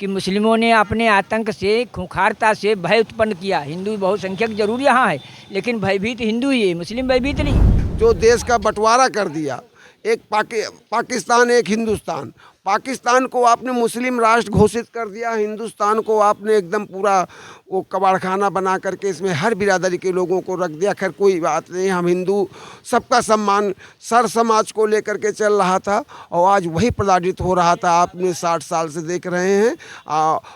कि मुस्लिमों ने अपने आतंक से, खूंखारता से भय उत्पन्न किया। हिंदू बहुसंख्यक जरूर यहाँ है, लेकिन भयभीत हिंदू ही है, मुस्लिम भयभीत नहीं। जो देश का बंटवारा कर दिया, एक पाकिस्तान एक हिंदुस्तान, पाकिस्तान को आपने मुस्लिम राष्ट्र घोषित कर दिया, हिंदुस्तान को आपने एकदम पूरा वो कबाड़खाना बना करके इसमें हर बिरादरी के लोगों को रख दिया। खैर कोई बात नहीं, हम हिंदू सबका सम्मान सर समाज को लेकर के चल रहा था और आज वही पलायित हो रहा था। आपने 60 साल से देख रहे हैं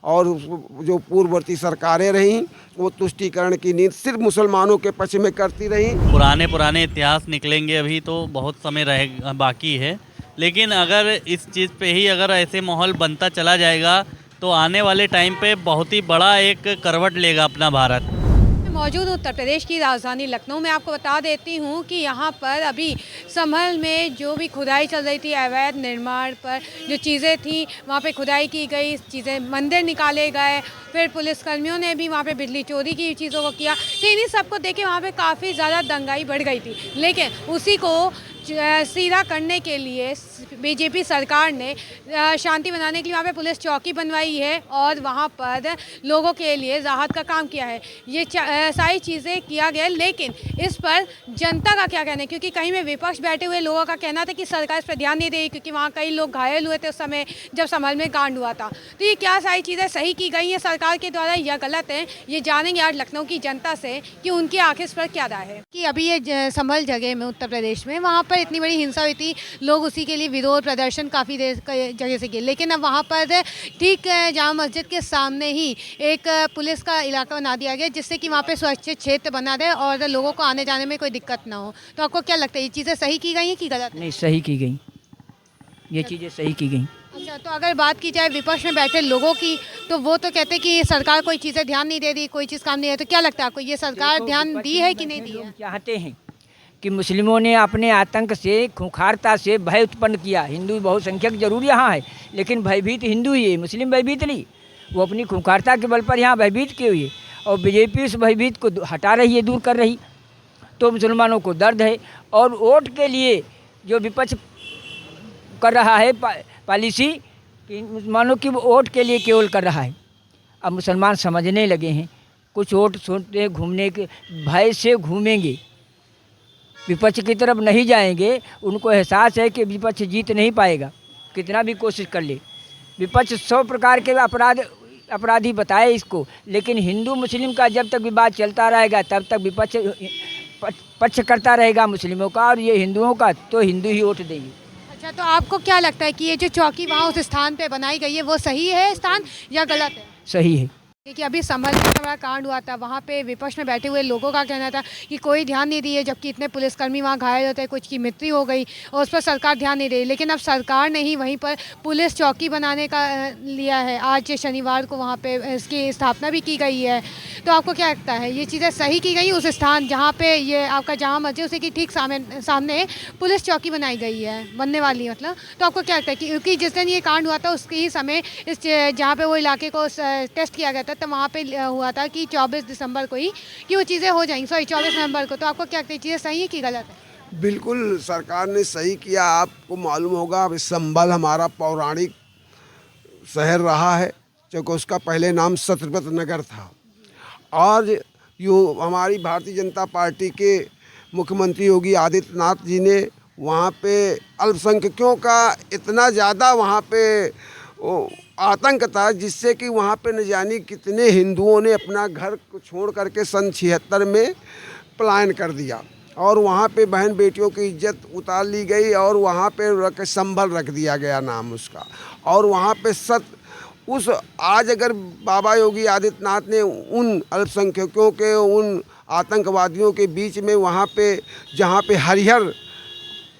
और जो पूर्ववर्ती सरकारें रहीं वो तुष्टीकरण की नीति सिर्फ मुसलमानों के पक्ष में करती रहीं। पुराने इतिहास निकलेंगे, अभी तो बहुत समय रह बाकी है, लेकिन अगर इस चीज़ पे ही अगर ऐसे माहौल बनता चला जाएगा तो आने वाले टाइम पे बहुत ही बड़ा एक करवट लेगा अपना भारत। मौजूद उत्तर प्रदेश की राजधानी लखनऊ में आपको बता देती हूँ कि यहाँ पर अभी संभल में जो भी खुदाई चल रही थी, अवैध निर्माण पर जो चीज़ें थी वहाँ पे खुदाई की गई, चीज़ें मंदिर निकाले गए, फिर पुलिसकर्मियों ने भी वहाँ पे बिजली चोरी की चीज़ों को किया। तो इन्हीं सबको देखे वहाँ पे काफ़ी ज़्यादा दंगाई बढ़ गई थी, लेकिन उसी को सीधा करने के लिए बीजेपी सरकार ने शांति बनाने के लिए वहाँ पे पुलिस चौकी बनवाई है और वहाँ पर लोगों के लिए राहत का काम किया है। ये सारी चीज़ें किया गया, लेकिन इस पर जनता का क्या कहना है? क्योंकि कहीं में विपक्ष बैठे हुए लोगों का कहना था कि सरकार इस पर ध्यान नहीं दे रही, क्योंकि वहाँ कई लोग घायल हुए थे उस समय जब संभल में कांड हुआ था। तो ये क्या सारी चीज़ें सही की गई हैं सरकार के द्वारा या गलत हैं, ये जानेंगे आज लखनऊ की जनता से कि उनकी आखिर इस पर क्या राय है। कि अभी ये संभल जगह में उत्तर प्रदेश में वहाँ पर इतनी बड़ी हिंसा हुई थी, लोग उसी के लिए विरोध प्रदर्शन काफ़ी देर जगह से किए, लेकिन अब वहाँ पर ठीक जामा मस्जिद के सामने ही एक पुलिस का इलाका बना दिया गया, जिससे कि वहाँ पे सुरक्षित क्षेत्र बना रहे और लोगों को आने जाने में कोई दिक्कत ना हो। तो आपको क्या लगता है, ये चीज़ें सही की गई हैं कि गलत? नहीं, सही की गई, ये चीज़ें सही की गई। अच्छा, तो अगर बात की जाए विपक्ष में बैठे लोगों की, तो वो तो कहते हैं कि सरकार कोई चीज़ें ध्यान नहीं दे रही, कोई चीज़ काम नहीं है। तो क्या लगता है आपको, ये सरकार ध्यान दी है कि नहीं दी है? चाहते हैं कि मुस्लिमों ने अपने आतंक से, खूंखारता से भय उत्पन्न किया। हिंदू बहुसंख्यक जरूर यहाँ है, लेकिन भयभीत हिंदू ही है, मुस्लिम भयभीत नहीं। वो अपनी खूंखारता के बल पर यहाँ भयभीत की हुई है और बीजेपी उस भयभीत को हटा रही है, दूर कर रही। तो मुसलमानों को दर्द है और वोट के लिए जो विपक्ष कर रहा है पॉलिसी कि मुसलमानों की वोट के लिए केवल कर रहा है। अब मुसलमान समझने लगे हैं, कुछ वोट सोचते घूमने के भय से घूमेंगे, विपक्ष की तरफ नहीं जाएंगे। उनको एहसास है कि विपक्ष जीत नहीं पाएगा, कितना भी कोशिश कर ले। विपक्ष 100 प्रकार के अपराधी बताए इसको, लेकिन हिंदू मुस्लिम का जब तक विवाद चलता रहेगा तब तक विपक्ष पक्ष करता रहेगा मुस्लिमों का, और ये हिंदुओं का तो हिंदू ही वोट देंगे। अच्छा, तो आपको क्या लगता है कि ये जो चौकी वहाँ उस स्थान पे बनाई गई है वो सही है स्थान या गलत है? सही है। कि अभी संभल में बड़ा कांड हुआ था, वहाँ पे विपक्ष में बैठे हुए लोगों का कहना था कि कोई ध्यान नहीं दिए, जबकि इतने पुलिसकर्मी वहाँ घायल होते हैं, कुछ की मृत्यु हो गई और उस पर सरकार ध्यान नहीं रही। लेकिन अब सरकार ने ही वहीं पर पुलिस चौकी बनाने का लिया है। आज शनिवार को वहाँ पे इसकी स्थापना भी की गई है। तो आपको क्या लगता है, ये चीज़ें सही की गई? उस स्थान जहाँ पे ये आपका जामा मस्जिद उसी की ठीक सामने पुलिस चौकी बनाई गई है, बनने वाली है मतलब। तो आपको क्या लगता है, क्योंकि जिस दिन ये कांड हुआ था उसके ही समय इस जहाँ पे वो इलाके को टेस्ट किया गया था, तो वहाँ पे हुआ था कि 24 दिसंबर को ही कि वो चीज़ें हो जाएंगी, 24 नवंबर को। तो आपको क्या लगता है, चीज़ें सही है कि गलत है? बिल्कुल सरकार ने सही किया। आपको मालूम होगा संभल हमारा पौराणिक शहर रहा है, क्योंकि उसका पहले नाम छत्रपति नगर था। आज यो हमारी भारतीय जनता पार्टी के मुख्यमंत्री योगी आदित्यनाथ जी ने वहाँ पे अल्पसंख्यकों का इतना ज़्यादा वहाँ पे आतंक था, जिससे कि वहाँ पे न जाने कितने हिंदुओं ने अपना घर को छोड़ करके सन 76 में पलायन कर दिया और वहाँ पे बहन बेटियों की इज्जत उतार ली गई और वहाँ पे संभल रख दिया गया नाम उसका। और वहाँ पे आज अगर बाबा योगी आदित्यनाथ ने उन अल्पसंख्यकों के, उन आतंकवादियों के बीच में वहाँ पे जहाँ पे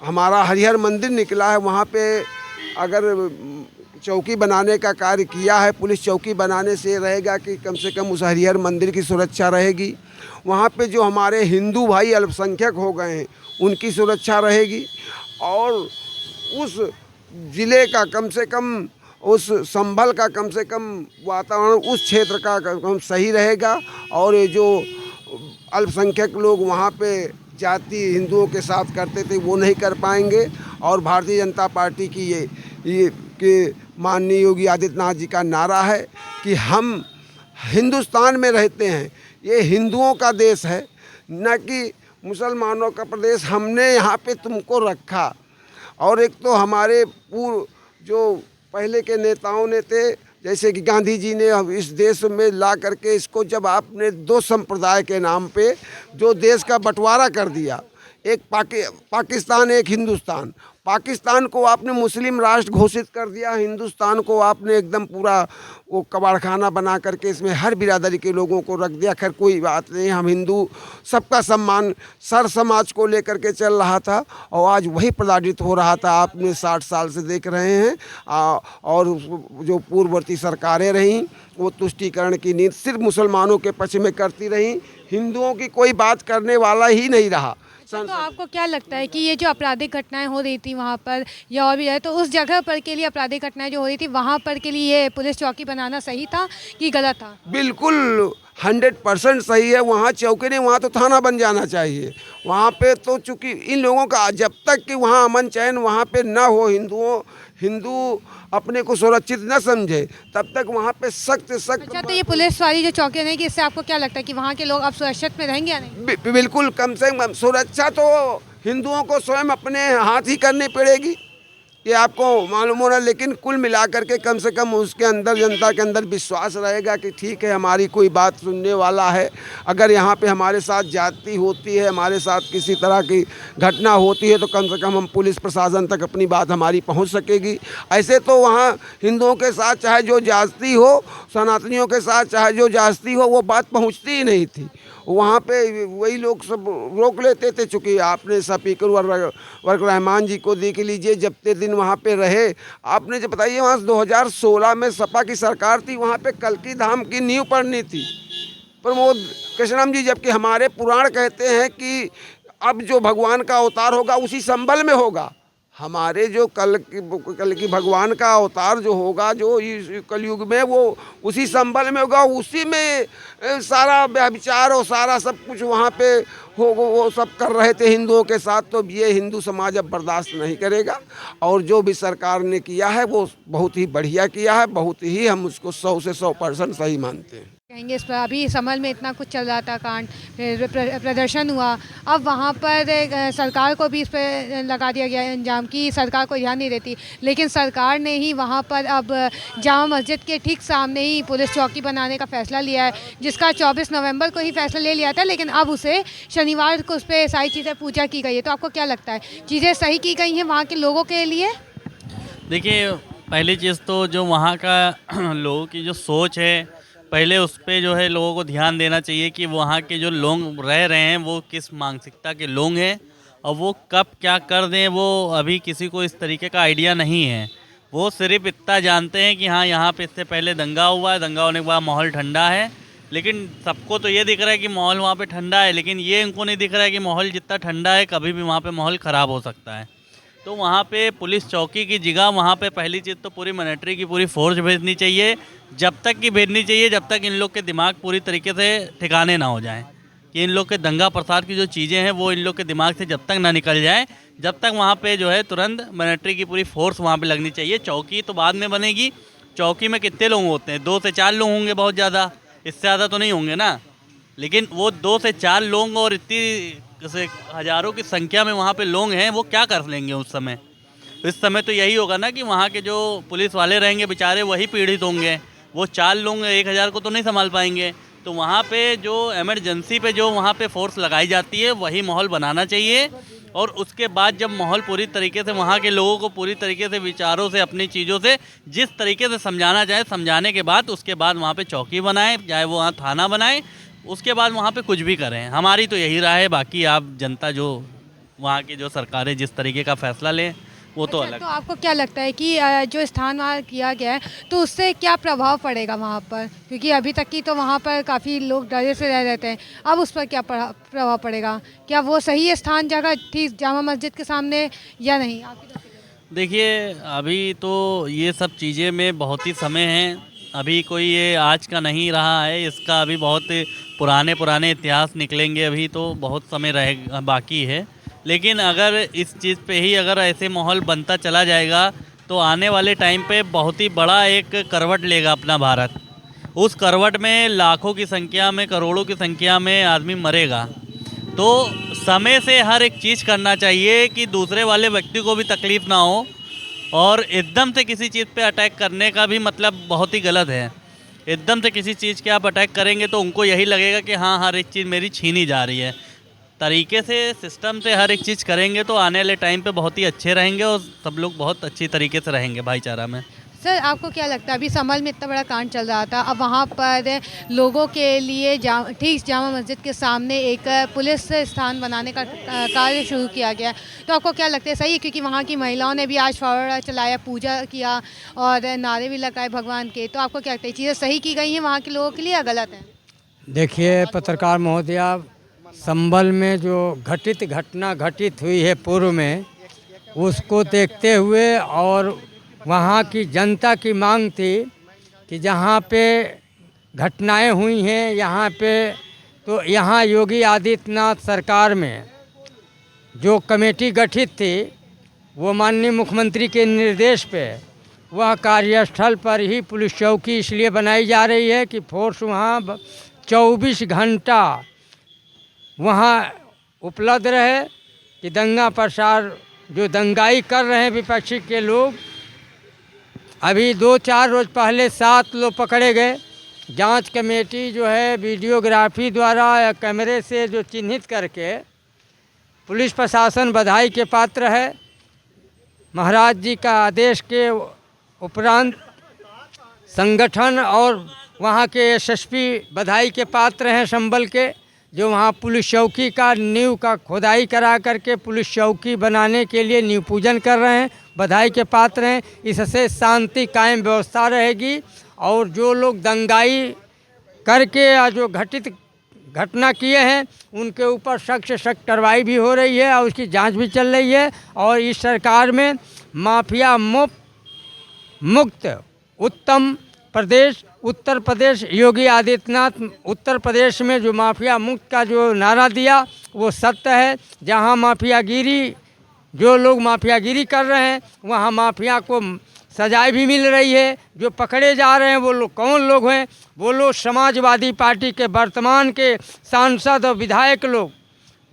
हमारा हरिहर मंदिर निकला है, वहाँ पे अगर चौकी बनाने का कार्य किया है, पुलिस चौकी बनाने से रहेगा कि कम से कम उस हरिहर मंदिर की सुरक्षा रहेगी। वहाँ पे जो हमारे हिंदू भाई अल्पसंख्यक हो गए हैं उनकी सुरक्षा रहेगी और उस ज़िले का कम से कम, उस संभल का कम से कम वातावरण उस क्षेत्र का कम सही रहेगा। और ये जो अल्पसंख्यक लोग वहाँ पे जाति हिंदुओं के साथ करते थे वो नहीं कर पाएंगे। और भारतीय जनता पार्टी की ये कि माननीय योगी आदित्यनाथ जी का नारा है कि हम हिंदुस्तान में रहते हैं, ये हिंदुओं का देश है, न कि मुसलमानों का प्रदेश। हमने यहाँ पे तुमको रखा। और एक तो हमारे पूर्व जो पहले के नेताओं ने थे, जैसे कि गांधी जी ने इस देश में ला करके इसको, जब आपने दो संप्रदाय के नाम पे जो देश का बंटवारा कर दिया, एक पाकिस्तान एक हिंदुस्तान, पाकिस्तान को आपने मुस्लिम राष्ट्र घोषित कर दिया, हिंदुस्तान को आपने एकदम पूरा वो कबाड़खाना बना करके इसमें हर बिरादरी के लोगों को रख दिया। खैर कोई बात नहीं, हम हिंदू सबका सम्मान सर समाज को लेकर के चल रहा था और आज वही प्रताड़ित हो रहा था। आपने 60 साल से देख रहे हैं और जो पूर्ववर्ती सरकारें रहीं वो तुष्टीकरण की नीति सिर्फ मुसलमानों के पक्ष में करती रहीं, हिंदुओं की कोई बात करने वाला ही नहीं रहा। तो आपको क्या लगता है कि ये जो आपराधिक घटनाएं हो रही थी वहाँ पर या और भी है, तो उस जगह पर के लिए आपराधिक घटनाएं जो हो रही थी वहाँ पर के लिए ये पुलिस चौकी बनाना सही था कि गलत था? बिल्कुल 100% सही है। वहाँ चौकी नहीं, वहाँ तो थाना बन जाना चाहिए। वहाँ पे तो चूँकि इन लोगों का जब तक कि वहाँ अमन चैन वहाँ पे ना हो, हिंदू अपने को सुरक्षित न समझे, तब तक वहाँ पे सख्त। अच्छा, तो ये पुलिस वाली जो चौकी नहीं कि इससे आपको क्या लगता है कि वहाँ के लोग अब सुरक्षित में रहेंगे या नहीं? बिल्कुल, कम से कम सुरक्षा तो हिंदुओं को स्वयं अपने हाथ ही करनी पड़ेगी, ये आपको मालूम हो रहा है। लेकिन कुल मिलाकर के कम से कम उसके अंदर जनता के अंदर विश्वास रहेगा कि ठीक है, हमारी कोई बात सुनने वाला है। अगर यहाँ पे हमारे साथ जाति होती है, हमारे साथ किसी तरह की घटना होती है, तो कम से कम हम पुलिस प्रशासन तक अपनी बात हमारी पहुँच सकेगी। ऐसे तो वहाँ हिंदुओं के साथ चाहे जो जाति हो, सनातनियों के साथ चाहे जो जाति हो, वो बात पहुँचती ही नहीं थी। वहाँ पे वही लोग सब रोक लेते थे। चूँकि आपने स्पीकर वर्क रहमान जी को देख लीजिए, जब ते दिन वहाँ पे रहे। आपने जब बताइए, वहाँ 2016 में सपा की सरकार थी, वहाँ पे कल्की धाम की नींव पड़नी थी, प्रमोद कृष्णम जी। जबकि हमारे पुराण कहते हैं कि अब जो भगवान का अवतार होगा उसी संबल में होगा। हमारे जो कल की भगवान का अवतार जो होगा, जो इस कलयुग में, वो उसी संबल में होगा। उसी में सारा व्यभिचार और सारा सब कुछ वहाँ पे हो, वो सब कर रहे थे हिंदुओं के साथ। तो ये हिंदू समाज अब बर्दाश्त नहीं करेगा। और जो भी सरकार ने किया है वो बहुत ही बढ़िया किया है, बहुत ही हम उसको 100 से 100% सही मानते हैं। कहेंगे इस पर अभी समल में इतना कुछ चल रहा था कांड, फिर प्रदर्शन हुआ, अब वहाँ पर सरकार को भी इस पर लगा दिया गया अंजाम कि सरकार को ध्यान नहीं देती। लेकिन सरकार ने ही वहाँ पर अब जामा मस्जिद के ठीक सामने ही पुलिस चौकी बनाने का फ़ैसला लिया है, जिसका 24 नवंबर को ही फ़ैसला ले लिया था, लेकिन अब उसे शनिवार को उस पर सारी चीज़ें पूजा की गई है। तो आपको क्या लगता है, चीज़ें सही की गई हैं वहाँ के लोगों के लिए? देखिए, पहली चीज़ तो जो वहाँ का लोगों की जो सोच है, पहले उस पर जो है लोगों को ध्यान देना चाहिए कि वहाँ के जो लोग रह रहे हैं वो किस मानसिकता के लोग हैं और वो कब क्या कर दें वो अभी किसी को इस तरीके का आइडिया नहीं है। वो सिर्फ इतना जानते हैं कि हाँ, यहाँ पे इससे पहले दंगा हुआ है, दंगा होने के बाद माहौल ठंडा है। लेकिन सबको तो ये दिख रहा है कि माहौल वहाँ पे ठंडा है, लेकिन ये इनको नहीं दिख रहा है कि माहौल जितना ठंडा है कभी भी वहाँ पे माहौल ख़राब हो सकता है। तो वहाँ पे पुलिस चौकी की जगह वहाँ पे पहली चीज़ तो पूरी मिलिट्री की पूरी फोर्स भेजनी चाहिए। जब तक की भेजनी चाहिए जब तक इन लोग के दिमाग पूरी तरीके से ठिकाने ना हो जाएं, कि इन लोग के दंगा प्रसाद की जो चीज़ें हैं वो इन लोग के दिमाग से जब तक ना निकल जाए, जब तक वहाँ पे जो है तुरंत मिलिट्री की पूरी फोर्स वहाँ पे लगनी चाहिए। चौकी तो बाद में बनेगी। चौकी में कितने लोग होते हैं? 2 से 4 लोग होंगे, बहुत ज़्यादा, इससे ज़्यादा तो नहीं होंगे ना। लेकिन वो 2 से 4 लोग और इतनी जैसे हज़ारों की संख्या में वहाँ पे लोग हैं, वो क्या कर लेंगे उस समय? इस समय तो यही होगा ना कि वहाँ के जो पुलिस वाले रहेंगे बेचारे वही पीड़ित होंगे। वो 4 लोग 1000 को तो नहीं संभाल पाएंगे। तो वहाँ पे जो इमरजेंसी पे जो वहाँ पे फोर्स लगाई जाती है वही माहौल बनाना चाहिए। और उसके बाद जब माहौल पूरी तरीके से वहाँ के लोगों को पूरी तरीके से विचारों से, अपनी चीज़ों से जिस तरीके से समझाना चाहे, समझाने के बाद उसके बाद वहाँ पे चौकी बनाएं, चाहे वो वहाँ थाना बनाएं, उसके बाद वहाँ पे कुछ भी करें। हमारी तो यही राय है। बाकी आप जनता जो वहाँ की जो सरकारें जिस तरीके का फ़ैसला लें वो तो अलग। तो आपको क्या लगता है कि जो स्थान वहाँ किया गया है तो उससे क्या प्रभाव पड़ेगा वहाँ पर? क्योंकि अभी तक की तो वहाँ पर काफ़ी लोग डरे से रह रहते हैं, अब उस पर क्या प्रभाव पड़ेगा? क्या वो सही स्थान जगह थी जामा मस्जिद के सामने या नहीं? देखिए, अभी तो ये सब चीज़ें में बहुत ही समय है। अभी कोई ये आज का नहीं रहा है, इसका अभी बहुत पुराने इतिहास निकलेंगे। अभी तो बहुत समय रह बाकी है। लेकिन अगर इस चीज़ पे ही अगर ऐसे माहौल बनता चला जाएगा तो आने वाले टाइम पे बहुत ही बड़ा एक करवट लेगा अपना भारत। उस करवट में लाखों की संख्या में, करोड़ों की संख्या में आदमी मरेगा। तो समय से हर एक चीज़ करना चाहिए कि दूसरे वाले व्यक्ति को भी तकलीफ़ ना हो, और एकदम से किसी चीज़ पे अटैक करने का भी मतलब बहुत ही गलत है। एकदम से किसी चीज़ के आप अटैक करेंगे तो उनको यही लगेगा कि हाँ, हर एक चीज़ मेरी छीनी जा रही है। तरीके से, सिस्टम से हर एक चीज़ करेंगे तो आने वाले टाइम पे बहुत ही अच्छे रहेंगे और सब लोग बहुत अच्छी तरीके से रहेंगे भाईचारा में। सर, आपको क्या लगता है अभी संभल में इतना बड़ा कांड चल रहा था, अब वहाँ पर लोगों के लिए ठीक जामा मस्जिद के सामने एक पुलिस स्थान बनाने का कार्य शुरू किया गया, तो आपको क्या लगता है सही है? क्योंकि वहाँ की महिलाओं ने भी आज फावड़ा चलाया, पूजा किया और नारे भी लगाए भगवान के, तो आपको क्या लगता है चीज़ें सही की गई हैं वहाँ के लोगों के लिए या गलत है? देखिए पत्रकार महोदया, संभल में जो घटना घटित हुई है पूर्व में, उसको देखते हुए और वहाँ की जनता की मांग थी कि जहाँ पे घटनाएं हुई हैं यहाँ पे, तो यहाँ योगी आदित्यनाथ सरकार में जो कमेटी गठित थी वो माननीय मुख्यमंत्री के निर्देश पे वह कार्यस्थल पर ही पुलिस चौकी इसलिए बनाई जा रही है कि फोर्स वहाँ 24 घंटा वहाँ उपलब्ध रहे कि दंगा प्रसार जो दंगाई कर रहे हैं विपक्षी के लोग, अभी 2-4 रोज़ पहले 7 लोग पकड़े गए। जांच कमेटी जो है वीडियोग्राफी द्वारा या कैमरे से जो चिन्हित करके, पुलिस प्रशासन बधाई के पात्र है। महाराज जी का आदेश के उपरांत संगठन और वहाँ के एसएसपी बधाई के पात्र हैं संभल के, जो वहाँ पुलिस चौकी का नींव का खुदाई करा करके पुलिस चौकी बनाने के लिए नींव पूजन कर रहे हैं, बधाई के पात्र हैं। इससे शांति कायम व्यवस्था रहेगी और जो लोग दंगाई करके जो घटना किए हैं उनके ऊपर सख्त से सख्त कार्रवाई भी हो रही है और उसकी जांच भी चल रही है। और इस सरकार में माफिया मुक्त उत्तम प्रदेश उत्तर प्रदेश, योगी आदित्यनाथ उत्तर प्रदेश में जो माफिया मुक्त का जो नारा दिया वो सत्य है। जहां माफियागिरी, जो लोग माफियागिरी कर रहे हैं वहां माफिया को सजाएं भी मिल रही है। जो पकड़े जा रहे हैं वो लोग कौन लोग हैं? वो लोग समाजवादी पार्टी के वर्तमान के सांसद और विधायक लोग,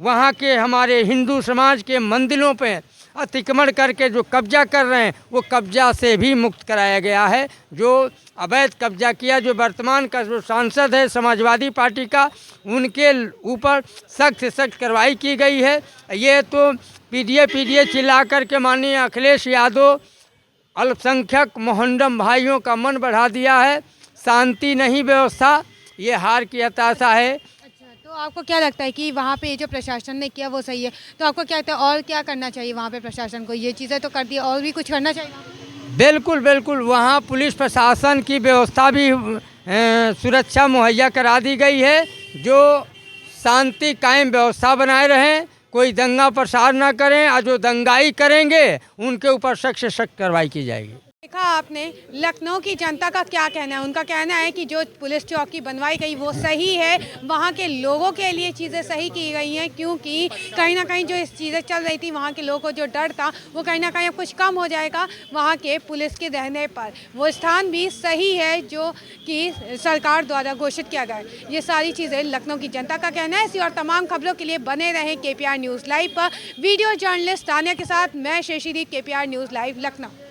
वहाँ के हमारे हिंदू समाज के मंदिरों पे अतिक्रमण करके जो कब्जा कर रहे हैं वो कब्जा से भी मुक्त कराया गया है। जो अवैध कब्जा किया, जो वर्तमान का जो सांसद है समाजवादी पार्टी का, उनके ऊपर सख्त से सख्त कार्रवाई की गई है। ये तो पीडीए चिल्ला करके माननीय अखिलेश यादव अल्पसंख्यक मोहम्मदम भाइयों का मन बढ़ा दिया है। शांति नहीं व्यवस्था, ये हार की हताशा है। तो आपको क्या लगता है कि वहाँ पे जो प्रशासन ने किया वो सही है, तो आपको क्या लगता है और क्या करना चाहिए वहाँ पे प्रशासन को? ये चीज़ें तो कर दी, और भी कुछ करना चाहिए? बिल्कुल बिल्कुल, वहाँ पुलिस प्रशासन की व्यवस्था भी सुरक्षा मुहैया करा दी गई है, जो शांति कायम व्यवस्था बनाए रहें, कोई दंगा प्रसार ना करें और जो दंगाई करेंगे उनके ऊपर सख्त से सख्त कार्रवाई की जाएगी। देखा आपने लखनऊ की जनता का क्या कहना है। उनका कहना है कि जो पुलिस चौकी बनवाई गई वो सही है, वहाँ के लोगों के लिए चीज़ें सही की गई हैं, क्योंकि कहीं ना कहीं जो इस चीज़ें चल रही थी वहाँ के लोगों को जो डर था वो कहीं ना कहीं अब कुछ कम हो जाएगा वहाँ के पुलिस के रहने पर। वो स्थान भी सही है जो कि सरकार द्वारा घोषित किया गया है। ये सारी चीज़ें लखनऊ की जनता का कहना है। इसी और तमाम खबरों के लिए बने रहें KPR न्यूज़ लाइव पर। वीडियो जर्नलिस्ट तानिया के साथ मैं शेषीदीप, KPR न्यूज़ लाइव लखनऊ।